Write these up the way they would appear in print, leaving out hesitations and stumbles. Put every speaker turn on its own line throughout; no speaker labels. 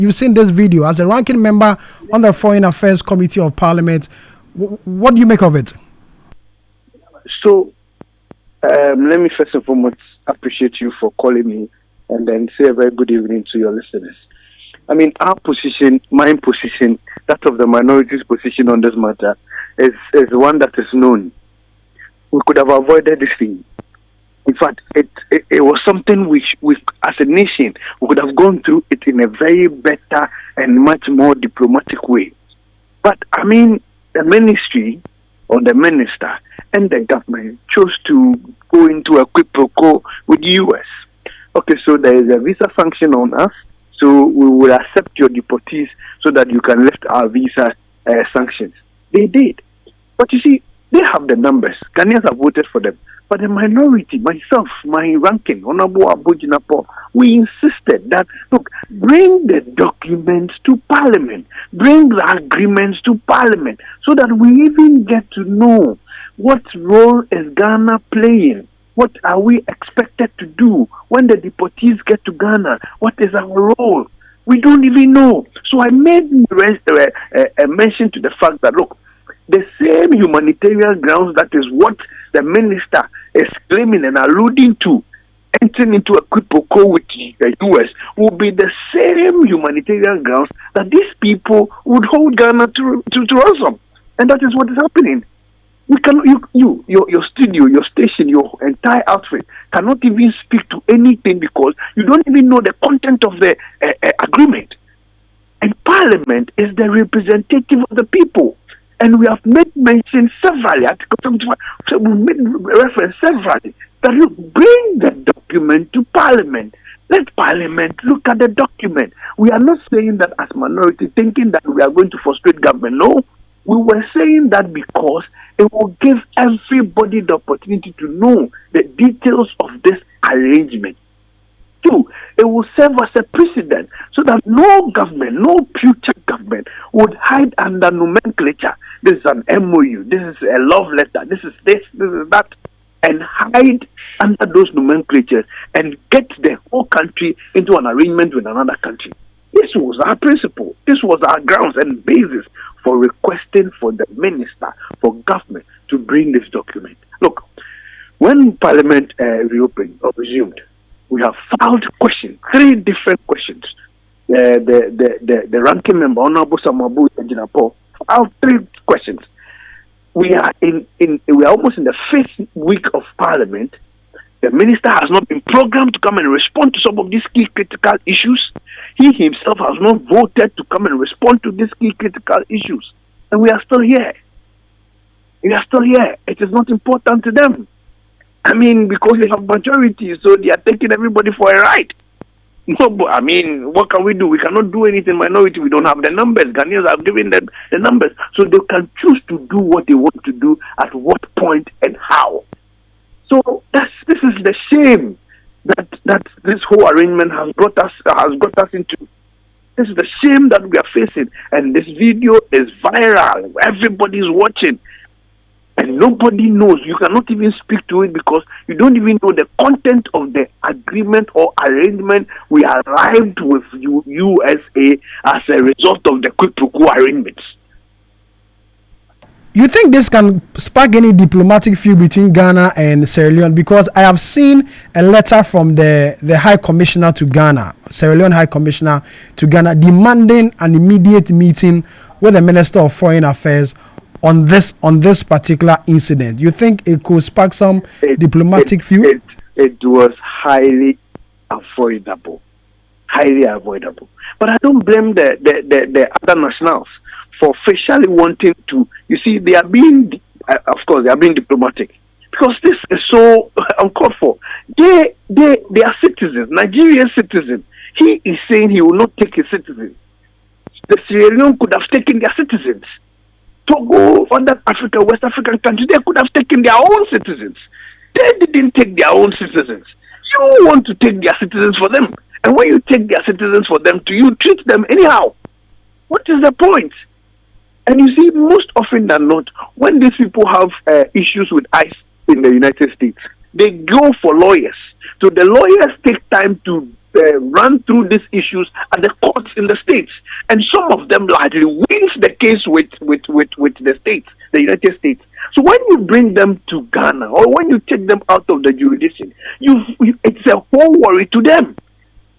You've seen this video as a ranking member on the Foreign Affairs Committee of Parliament. What do you make of it?
So, let me first and foremost appreciate you for calling me and then say a very good evening to your listeners. I mean, our position, my position, that of the minorities' position on this matter is one that is known. We could have avoided this thing. In fact, it was something which we, as a nation, we could have gone through it in a very better and much more diplomatic way. But, I mean, the ministry or the minister and the government chose to go into a quid pro quo with the U.S. Okay, so there is a visa sanction on us, so we will accept your deportees so that you can lift our visa sanctions. They did. But you see, they have the numbers. Ghanaians have voted for them. But the minority, myself, my ranking, Honorable Abujinapo, we insisted that, look, bring the documents to Parliament, bring the agreements to Parliament, so that we even get to know what role is Ghana playing. What are we expected to do when the deportees get to Ghana? What is our role? We don't even know. So I made a mention to the fact that, look, the same humanitarian grounds, that is what the minister is claiming and alluding to, entering into a quid pro quo with the U.S., will be the same humanitarian grounds that these people would hold Ghana to ransom. And that is what is happening. We cannot, your studio, your station, your entire outfit cannot even speak to anything because you don't even know the content of the agreement. And Parliament is the representative of the people. And we have made mention severally, we made reference severally, that you bring the document to Parliament. Let Parliament look at the document. We are not saying that as minority, thinking that we are going to frustrate government. No, we were saying that because it will give everybody the opportunity to know the details of this arrangement. Two, it will serve as a precedent so that no government, no future government would hide under nomenclature. This is an MOU, this is a love letter, this is this is that, and hide under those nomenclatures and get the whole country into an arrangement with another country. This was our principle. This was our grounds and basis for requesting for the minister, for government, to bring this document. Look, when Parliament reopened or resumed, we have filed questions, 3 different questions. The ranking member, Honorable Samabu Jinapo, filed 3 questions. We are almost in the 5th week of Parliament. The minister has not been programmed to come and respond to some of these key critical issues. He himself has not voted to come and respond to these key critical issues. And we are still here. We are still here. It is not important to them. I mean, because they have majority, so they are taking everybody for a ride. No, but I mean, what can we do? We cannot do anything minority. We don't have the numbers. Ghanaians have given them the numbers. So they can choose to do what they want to do at what point and how. So this is the shame that this whole arrangement has brought us into. This is the shame that we are facing. And this video is viral. Everybody is watching. And nobody knows. You cannot even speak to it because you don't even know the content of the agreement or arrangement we arrived with USA as a result of the quid pro quo arrangements.
You think this can spark any diplomatic feud between Ghana and Sierra Leone? Because I have seen a letter from the High Commissioner to Ghana, Sierra Leone High Commissioner to Ghana, demanding an immediate meeting with the Minister of Foreign Affairs on this particular incident. You think it could spark some diplomatic feud?
It was highly avoidable. But I don't blame the other nationals for facially wanting to. You see, they are being, of course, they are being diplomatic because this is so uncalled for. They are citizens, Nigerian citizens. He is saying he will not take his citizens. The Sierra Leone could have taken their citizens. Togo, other Africa, West African countries, they could have taken their own citizens. They didn't take their own citizens. You want to take their citizens for them. And when you take their citizens for them, you treat them anyhow. What is the point? And you see, most often than not, when these people have issues with ICE in the United States, they go for lawyers. So the lawyers take time to run through these issues at the courts in the states, and some of them largely wins the case with the states, the United States. So when you bring them to Ghana, or when you take them out of the jurisdiction, it's a whole worry to them.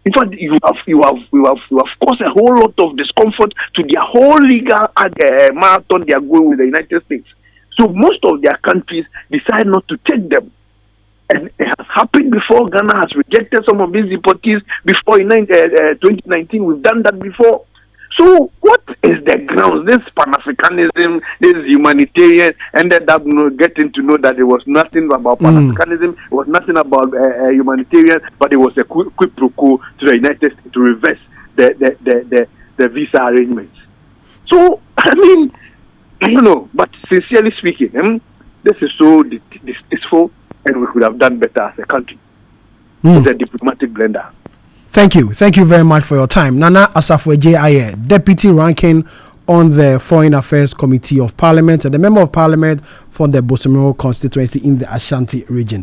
In fact, you have caused a whole lot of discomfort to their whole legal marathon they are going with the United States. So most of their countries decide not to take them. And it has happened before. Ghana has rejected some of these deportees before in 2019. We've done that before. So what is the grounds? This Pan-Africanism, this humanitarian, ended up getting to know that it was nothing about Pan-Africanism, it was nothing about humanitarian, but it was a quid pro quo to the United States to reverse the visa arrangements. So, I mean, I don't know, but sincerely speaking, this is so distasteful, and we could have done better as a country. It's a diplomatic blender.
Thank you very much for your time. Nana Asafo-Adjei Ayeh, Deputy Ranking on the Foreign Affairs Committee of Parliament and the Member of Parliament for the Bosomero constituency in the Ashanti region.